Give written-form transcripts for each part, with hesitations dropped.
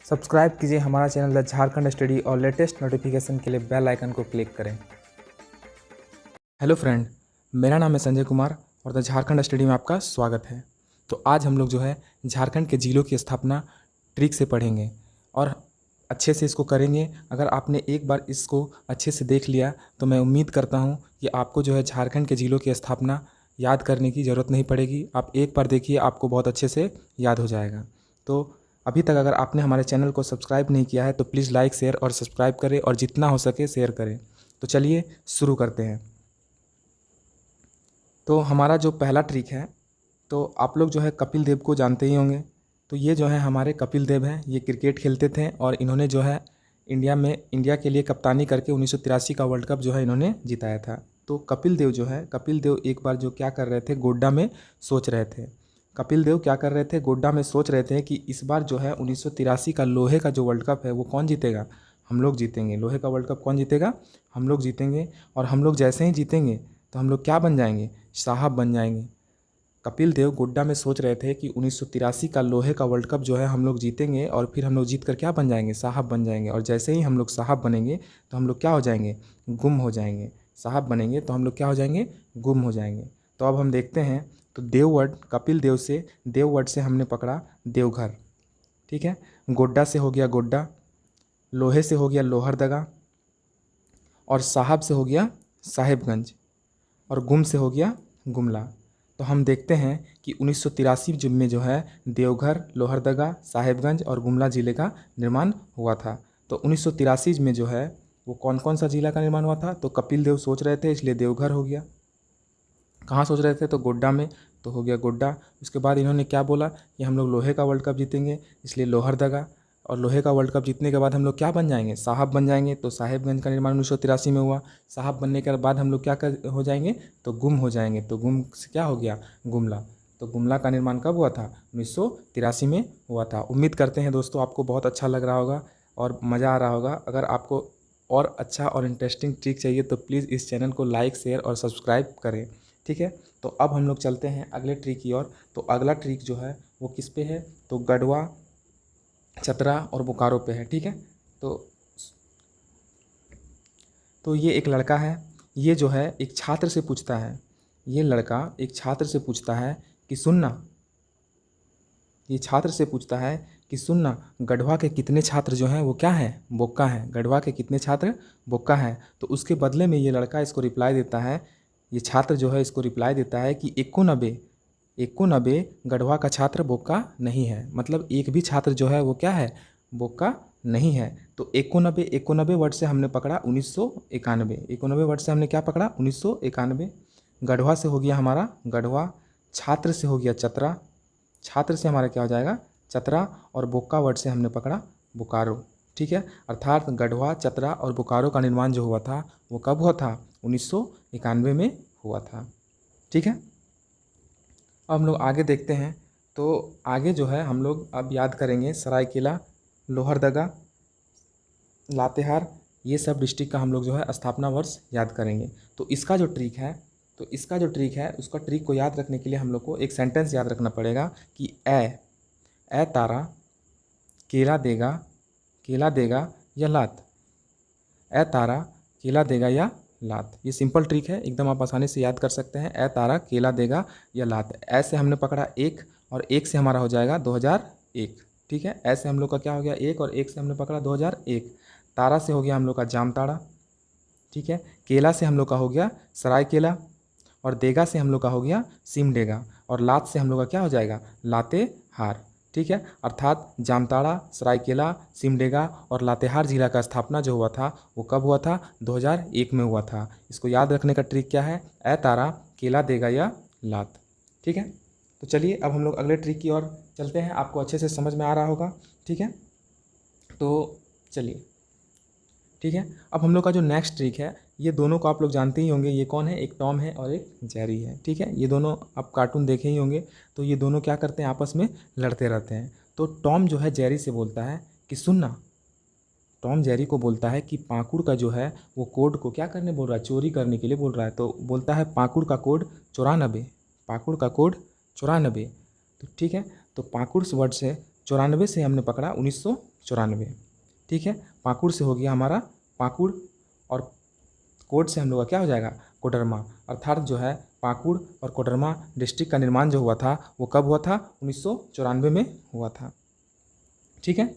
Subscribe कीजिए हमारा channel the Jharkhand study और लेटेस्ट नोटिफिकेशन के लिए बेल आइकन को क्लिक करें। हेलो फ्रेंड, मेरा नाम है संजय कुमार और द झारखंड स्टडी में आपका स्वागत है। तो आज हम लोग जो है झारखंड के जिलों की स्थापना ट्रिक से पढ़ेंगे और अच्छे से इसको करेंगे। अगर आपने एक बार इसको अच्छे से देख लिया तो मैं उम्मीद करता हूँ कि आपको जो है झारखंड के जिलों की स्थापना याद करने की ज़रूरत नहीं पड़ेगी। आप एक बार देखिए, आपको बहुत अच्छे से याद हो जाएगा। तो अभी तक अगर आपने हमारे चैनल को सब्सक्राइब नहीं किया है तो प्लीज़ लाइक, शेयर और सब्सक्राइब करें और जितना हो सके शेयर करें। तो चलिए शुरू करते हैं। तो हमारा जो पहला ट्रिक है, तो आप लोग जो है कपिल देव को जानते ही होंगे। तो ये जो है हमारे कपिल देव हैं, ये क्रिकेट खेलते थे और इन्होंने जो है इंडिया के लिए कप्तानी करके 1983 का वर्ल्ड कप जो है इन्होंने जिताया था। तो कपिल देव एक बार जो क्या कर रहे थे, गोड्डा में सोच रहे थे। कपिल देव क्या कर रहे थे, गोड्डा में सोच रहे थे कि इस बार जो है 1983 का लोहे का जो वर्ल्ड कप है वो कौन जीतेगा, हम लोग जीतेंगे। लोहे का वर्ल्ड कप कौन जीतेगा, हम लोग जीतेंगे। और हम लोग जैसे ही जीतेंगे तो हम लोग क्या बन जाएंगे, साहब बन जाएंगे। कपिल देव गोड्डा में सोच रहे थे कि 1983 का लोहे का वर्ल्ड कप जो है हम लोग जीतेंगे और फिर हम लोग जीत कर क्या बन जाएंगे, साहब बन जाएंगे। और जैसे ही हम लोग साहब बनेंगे तो हम लोग क्या हो जाएंगे, गुम हो जाएंगे। साहब बनेंगे तो हम लोग क्या हो जाएंगे, गुम हो जाएंगे। तो अब हम देखते हैं। तो कपिल देव वर्ड से हमने पकड़ा देवघर, ठीक है। गोड्डा से हो गया गोड्डा, लोहे से हो गया लोहरदगा और साहब से हो गया साहेबगंज और गुम से हो गया गुमला। तो हम देखते हैं कि 1983 में जो है देवघर, लोहरदगा, साहेबगंज और गुमला ज़िले का निर्माण हुआ था। तो 1983 में जो है वो कौन कौन सा ज़िला का निर्माण हुआ था, तो कपिल देव सोच रहे थे इसलिए देवघर हो गया। कहाँ सोच रहे थे, तो गोड्डा में, तो हो गया गोड्डा। उसके बाद इन्होंने क्या बोला कि हम लोग लोहे का वर्ल्ड कप जीतेंगे, इसलिए लोहरदगा। और लोहे का वर्ल्ड कप जीतने के बाद हम लोग क्या बन जाएंगे, साहब बन जाएंगे। तो साहेबगंज का निर्माण 1983 में हुआ। साहब बनने के बाद हम लोग क्या कर हो जाएंगे, तो गुम हो जाएंगे। तो गुम से क्या हो गया, गुमला। तो गुमला का निर्माण कब हुआ था, 1983 में हुआ था। उम्मीद करते हैं दोस्तों आपको बहुत अच्छा लग रहा होगा और मज़ा आ रहा होगा। अगर आपको और अच्छा और इंटरेस्टिंग ट्रिक चाहिए तो प्लीज़ इस चैनल को लाइक, शेयर और सब्सक्राइब करें, ठीक है। तो अब हम लोग चलते हैं अगले ट्रिक की ओर। तो अगला ट्रिक जो है वो किस पे है, तो गढ़वा, चतरा और बोकारो पे है, ठीक है। तो ये एक लड़का है, ये जो है एक छात्र से पूछता है, ये लड़का एक छात्र से पूछता है कि सुनना, ये छात्र से पूछता है कि सुनना, गढ़वा के कितने छात्र जो हैं वो क्या है, बोक्का हैं। गढ़वा के कितने छात्र बोक्का हैं। तो उसके बदले में ये लड़का इसको रिप्लाई देता है, ये छात्र जो है इसको रिप्लाई देता है कि 91 गढ़वा का छात्र बोक्का नहीं है। मतलब एक भी छात्र जो है वो क्या है, बोक्का नहीं है। तो 91 वर्ड से हमने पकड़ा 1991। 91 वर्ड से हमने क्या पकड़ा, 1991। गढ़वा से हो गया हमारा गढ़वा, छात्र से हो गया चतरा, छात्र से हमारा क्या हो जाएगा, चतरा। और बोक्का वर्ड से हमने पकड़ा बोकारो, ठीक है। अर्थात गढ़वा, चतरा और बोकारो का निर्माण जो हुआ था वो कब हुआ था, 1991 में हुआ था, ठीक है। अब हम लोग आगे देखते हैं। तो आगे जो है हम लोग अब याद करेंगे सरायकेला, लोहरदगा, लातेहार, ये सब डिस्ट्रिक्ट का हम लोग जो है स्थापना वर्ष याद करेंगे। तो इसका जो ट्रिक है उसका ट्रिक को याद रखने के लिए हम लोग को एक सेंटेंस याद रखना पड़ेगा कि ए तारा केला देगा या लात। ए तारा केला देगा या लात, ये सिंपल ट्रिक है, एकदम आप आसानी से याद कर सकते हैं। ए तारा केला देगा या लात। ऐसे हमने पकड़ा एक और एक से हमारा हो जाएगा 2001, ठीक है। ऐसे हम लोग का क्या हो गया, एक और एक से हमने पकड़ा 2001। तारा से हो गया हम लोग का जामताड़ा, ठीक है। केला से हम लोग का हो गया सरायकेला और देगा से हम लोग का हो गया सिमडेगा और लात से हम लोग का क्या हो जाएगा, लातेहार, ठीक है। अर्थात जामताड़ा, सरायकेला, सिमडेगा और लातेहार जिला का स्थापना जो हुआ था वो कब हुआ था, 2001 में हुआ था। इसको याद रखने का ट्रिक क्या है, ए तारा केला देगा या लात, ठीक है। तो चलिए अब हम लोग अगले ट्रिक की ओर चलते हैं, आपको अच्छे से समझ में आ रहा होगा, ठीक है। तो चलिए, ठीक है। अब हम लोग का जो नेक्स्ट ट्रिक है, ये दोनों को आप लोग जानते ही होंगे, ये कौन है, एक टॉम है और एक जेरी है, ठीक है। ये दोनों आप कार्टून देखे ही होंगे। तो ये दोनों क्या करते हैं, आपस में लड़ते रहते हैं। तो टॉम जो है जेरी से बोलता है कि सुनना, टॉम जेरी को बोलता है कि पाकुड़ का जो है वो कोड को क्या करने बोल रहा है, चोरी करने के लिए बोल रहा है। तो बोलता है पाकुड़ का कोड 94, पाकुड़ का कोड 94। तो ठीक है, तो पाकुड़ वर्ड से 94 से हमने पकड़ा 1994, ठीक है। पाकुड़ से हो गया हमारा पाकुड़, और कोट से हम लोग का क्या हो जाएगा, कोडरमा। अर्थात जो है पाकुड़ और कोडरमा डिस्ट्रिक्ट का निर्माण जो हुआ था वो कब हुआ था, 1994 में हुआ था, ठीक है।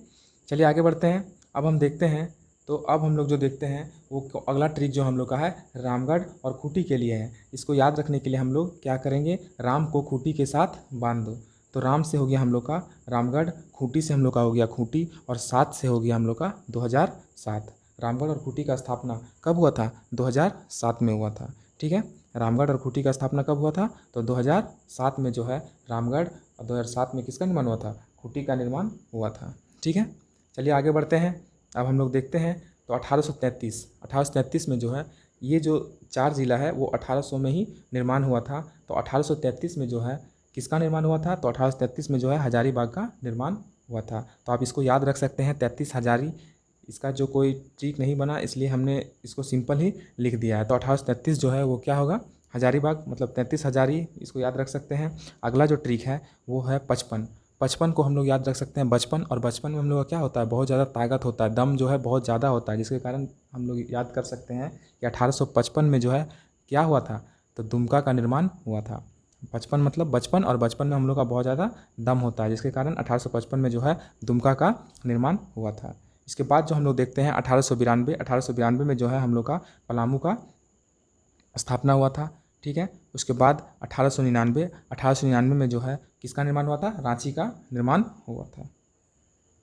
चलिए आगे बढ़ते हैं। अब हम देखते हैं, तो अब हम लोग जो देखते हैं वो अगला ट्रिक जो हम लोग का है रामगढ़ और खूंटी के लिए है। इसको याद रखने के लिए हम लोग क्या करेंगे, राम को खूंटी के साथ बांध दो। तो राम से हो गया हम लोग का रामगढ़, खूंटी से हम लोग का हो गया खूंटी, और 7 से हो गया हम लोग का 2007। रामगढ़ और खूंटी का स्थापना कब हुआ था, 2007 में हुआ था, ठीक है। रामगढ़ और खूंटी का स्थापना कब हुआ था, तो 2007 में जो है रामगढ़, और 2007 में किसका निर्माण हुआ था, खूंटी का निर्माण हुआ था, ठीक है। चलिए आगे बढ़ते हैं। अब हम लोग देखते हैं, तो 1833 में जो है ये जो 4 ज़िला है वो 1800 में ही निर्माण हुआ था। तो 1833 में जो है किसका निर्माण हुआ था, तो 1833 में जो है हजारीबाग का निर्माण हुआ था। तो आप इसको याद रख सकते हैं 33 हजारी, इसका जो कोई ट्रिक नहीं बना इसलिए हमने इसको सिंपल ही लिख दिया है। तो 1833 जो है वो क्या होगा, हजारीबाग, मतलब 33 हजारी, इसको याद रख सकते हैं। अगला जो ट्रिक है वो है 55। 55 को हम लोग याद रख सकते हैं बचपन, और बचपन में हम लोग का क्या होता है, बहुत ज़्यादा ताकत होता है, दम जो है बहुत ज़्यादा होता है, जिसके कारण हम लोग याद कर सकते हैं कि 1855 में जो है क्या हुआ था, तो दुमका का निर्माण हुआ था। 55 मतलब बचपन, और बचपन में हम लोग का बहुत ज़्यादा दम होता है, जिसके कारण 1855 में जो है दुमका का निर्माण हुआ था। इसके बाद जो हम लोग देखते हैं 1892 में जो है हम लोग का पलामू का स्थापना हुआ था, ठीक है। उसके बाद 1899 में जो है किसका निर्माण हुआ था, रांची का निर्माण हुआ था,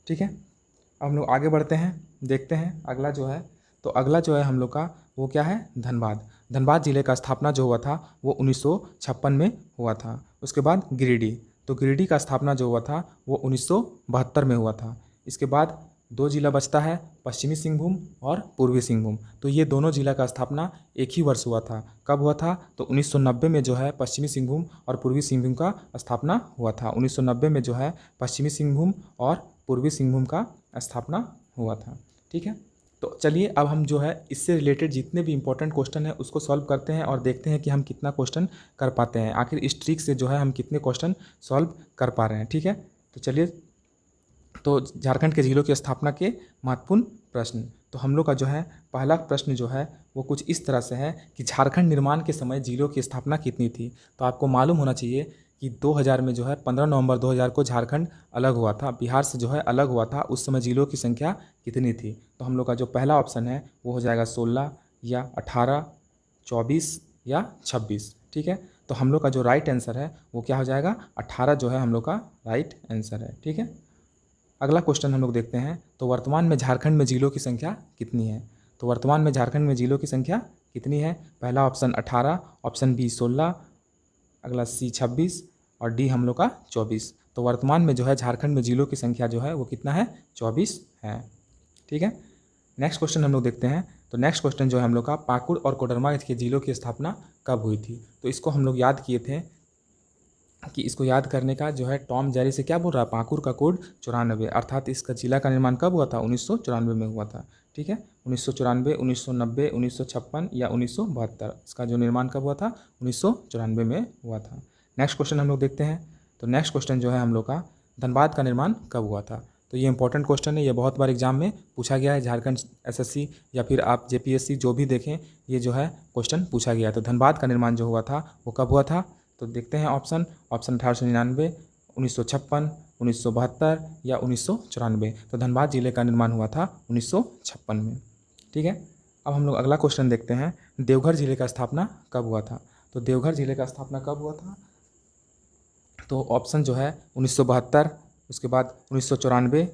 ठीक है। अब हम लोग आगे बढ़ते हैं, देखते हैं अगला जो है, तो अगला जो है हम लोग का वो क्या है, धनबाद। धनबाद जिले का स्थापना जो हुआ था वो 1956 में हुआ था। उसके बाद गिरिडीह, तो गिरिडीह का स्थापना जो हुआ था वो 1972 में हुआ था। इसके बाद 2 जिला बचता है, पश्चिमी सिंहभूम और पूर्वी सिंहभूम। तो ये दोनों जिला का स्थापना एक ही वर्ष हुआ था। कब हुआ था, तो 1990 में जो है पश्चिमी सिंहभूम और पूर्वी सिंहभूम का स्थापना हुआ था। 1990 में जो है पश्चिमी सिंहभूम और पूर्वी सिंहभूम का स्थापना हुआ था, ठीक है। तो चलिए अब हम जो है इससे रिलेटेड जितने भी इंपॉर्टेंट क्वेश्चन है उसको सॉल्व करते हैं, और देखते हैं कि हम कितना क्वेश्चन कर पाते हैं, आखिर इस ट्रिक से जो है हम कितने क्वेश्चन सॉल्व कर पा रहे हैं, ठीक है। तो चलिए, तो झारखंड के जिलों की स्थापना के महत्वपूर्ण प्रश्न। तो हम लोग का जो है पहला प्रश्न जो है वो कुछ इस तरह से है कि झारखंड निर्माण के समय जिलों की स्थापना कितनी थी। तो आपको मालूम होना चाहिए कि 2000 में जो है 15 नवंबर 2000 को झारखंड अलग हुआ था, बिहार से जो है अलग हुआ था। उस समय जिलों की संख्या कितनी थी। तो हम लोग का जो पहला ऑप्शन है वो हो जाएगा 16 या 18, 24 या 26, ठीक है। तो हम लोग का जो राइट आंसर है वो क्या हो जाएगा, 18 जो है हम लोग का राइट आंसर है, ठीक है। अगला क्वेश्चन हम लोग देखते हैं, तो वर्तमान में झारखंड में जिलों की संख्या कितनी है। तो वर्तमान में झारखंड में जिलों की संख्या कितनी है, पहला ऑप्शन 18, ऑप्शन बी 16, अगला सी 26 और डी हम लोग का 24। तो वर्तमान में जो है झारखंड में जिलों की संख्या जो है वो कितना है, 24 है, ठीक है। नेक्स्ट क्वेश्चन हम लोग देखते हैं, तो नेक्स्ट क्वेश्चन जो है हम लोग का पाकुड़ और कोडरमा के जिलों की स्थापना कब हुई थी। तो इसको हम लोग याद किए थे कि इसको याद करने का जो है टॉम जेरी से क्या बोल रहा है, पाकुड़ का कोड 94, अर्थात इसका जिला का निर्माण कब हुआ था, 1994 में हुआ था, ठीक है। 1994, 1990, 1956 या 1972, इसका जो निर्माण कब हुआ था, 1994 में हुआ था। नेक्स्ट क्वेश्चन हम लोग देखते हैं, तो नेक्स्ट क्वेश्चन जो है हम लोग का धनबाद का निर्माण कब हुआ था। तो ये इंपॉर्टेंट क्वेश्चन है, ये बहुत बार एग्जाम में पूछा गया है, झारखंड एसएससी या फिर आप जेपीएससी जो भी देखें ये जो है क्वेश्चन पूछा गया है। तो धनबाद का निर्माण जो हुआ था वो कब हुआ था। तो देखते हैं ऑप्शन 1899, 1956, 1972 या 1994। तो धनबाद जिले का निर्माण हुआ था 1956 में, ठीक है। अब हम लोग अगला क्वेश्चन देखते हैं, देवघर जिले का स्थापना कब हुआ था। तो देवघर जिले का स्थापना कब हुआ था, तो ऑप्शन जो है 1972, उसके बाद 1994,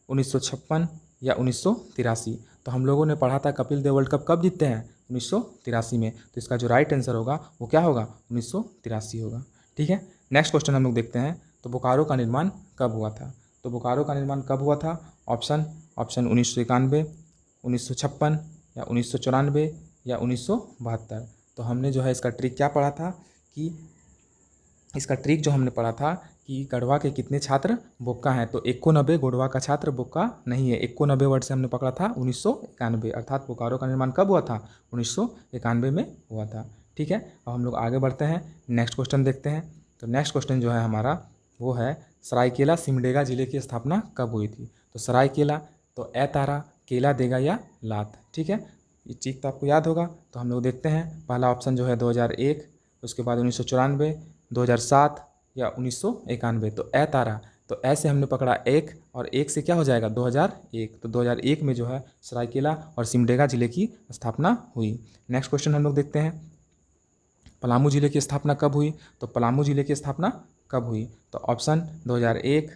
1956 या 1983। तो हम लोगों ने पढ़ा था कपिल देव वर्ल्ड कप कब जीतते हैं, 1983 में। तो इसका जो राइट आंसर होगा वो क्या होगा, 1983 होगा, ठीक है। नेक्स्ट क्वेश्चन हम लोग देखते हैं, तो बोकारो का निर्माण कब हुआ था। तो बोकारो का निर्माण कब हुआ था, ऑप्शन 1991, 1956 या 1994 या 1972। तो हमने जो है इसका ट्रिक क्या पढ़ा था कि इसका ट्रिक जो हमने पढ़ा था कि गढ़वा के कितने छात्र बोक्का हैं। तो 91 गढ़वा का छात्र बोक्का नहीं है। 91 वर्ड से हमने पकड़ा था 1991, अर्थात बोकारो का निर्माण कब हुआ था, 1991 में हुआ था, ठीक है। अब हम लोग आगे बढ़ते हैं, नेक्स्ट क्वेश्चन देखते हैं। तो नेक्स्ट क्वेश्चन जो है हमारा वो है सरायकेला सिमडेगा जिले की स्थापना कब हुई थी? तो सरायकेला, तो ए तारा, केला देगा या लात, ठीक है। ये चीज तो आपको याद होगा। तो हम लोग देखते हैं, पहला ऑप्शन जो है 2001, उसके बाद 1994, 2007 या 1991। तो ए तारा, तो ऐसे हमने पकड़ा एक, और एक से क्या हो जाएगा 2001। तो 2001 में जो है सरायकेला और सिमडेगा जिले की स्थापना हुई। नेक्स्ट क्वेश्चन हम लोग देखते हैं, पलामू जिले की स्थापना कब हुई? तो पलामू जिले की स्थापना कब हुई? तो ऑप्शन 2001,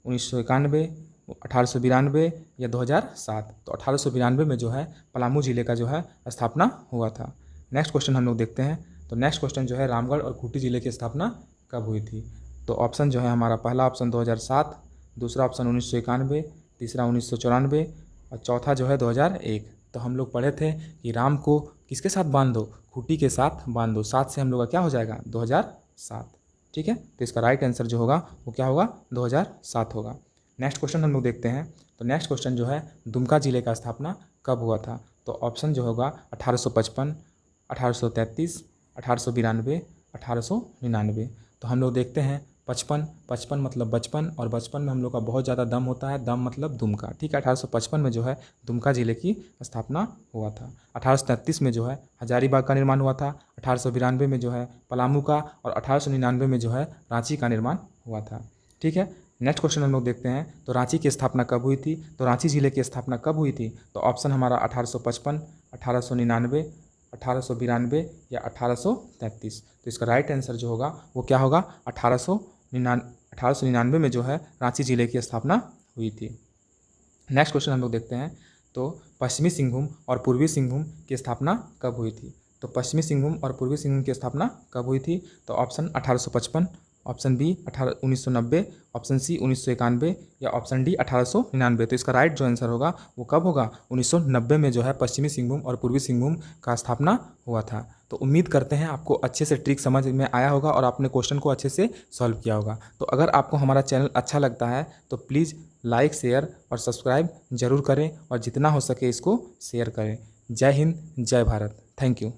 1991, 1892 या 2007। तो 1892 में जो है पलामू जिले का जो है स्थापना हुआ था। नेक्स्ट क्वेश्चन हम लोग देखते हैं। तो नेक्स्ट क्वेश्चन जो है रामगढ़ और खूंटी जिले की स्थापना कब हुई थी? तो ऑप्शन जो है हमारा, पहला ऑप्शन 2007, दूसरा ऑप्शन 1991, तीसरा 1994 और चौथा जो है 2001। तो हम लोग पढ़े थे कि राम को किसके साथ बांध दो? खूंटी के साथ बांध दो। 7 से हम लोग का क्या हो जाएगा 2007, ठीक है। तो इसका राइट आंसर जो होगा वो क्या होगा 2007 होगा। नेक्स्ट क्वेश्चन हम लोग देखते हैं। तो नेक्स्ट क्वेश्चन जो है दुमका जिले का स्थापना कब हुआ था? तो ऑप्शन जो होगा 1855, 1833, 1892, 1899। तो हम लोग देखते हैं 55 मतलब बचपन, और बचपन में हम लोग का बहुत ज़्यादा दम होता है, दम मतलब दुमका, ठीक है। 1855 में जो है दुमका जिले की स्थापना हुआ था। 1833 में जो है हजारीबाग का निर्माण हुआ था। 1892 में जो है पलामू का, और 1899 में जो है रांची का निर्माण हुआ था, ठीक है। नेक्स्ट क्वेश्चन हम लोग देखते हैं। तो रांची की स्थापना कब हुई थी? तो रांची जिले की स्थापना कब हुई थी? तो ऑप्शन हमारा 1855, 1899, 1892 या 1833। तो इसका राइट आंसर जो होगा वो क्या होगा 1899 में जो है रांची जिले की स्थापना हुई थी। नेक्स्ट क्वेश्चन हम लोग देखते हैं। तो पश्चिमी सिंहभूम और पूर्वी सिंहभूम की स्थापना कब हुई थी? तो पश्चिमी सिंहभूम और पूर्वी सिंहभूम की स्थापना कब हुई थी? तो option 1855, option B 1990, option C 1991 या ऑप्शन डी 1899। तो इसका राइट जो आंसर होगा वो कब होगा 1990 में जो है पश्चिमी सिंहभूम और पूर्वी सिंहभूम का स्थापना हुआ था। तो उम्मीद करते हैं आपको अच्छे से ट्रिक समझ में आया होगा और आपने क्वेश्चन को अच्छे से सॉल्व किया होगा। तो अगर आपको हमारा चैनल अच्छा लगता है तो प्लीज़ लाइक, शेयर और सब्सक्राइब जरूर करें, और जितना हो सके इसको शेयर करें। जय हिंद, जय भारत। Thank you.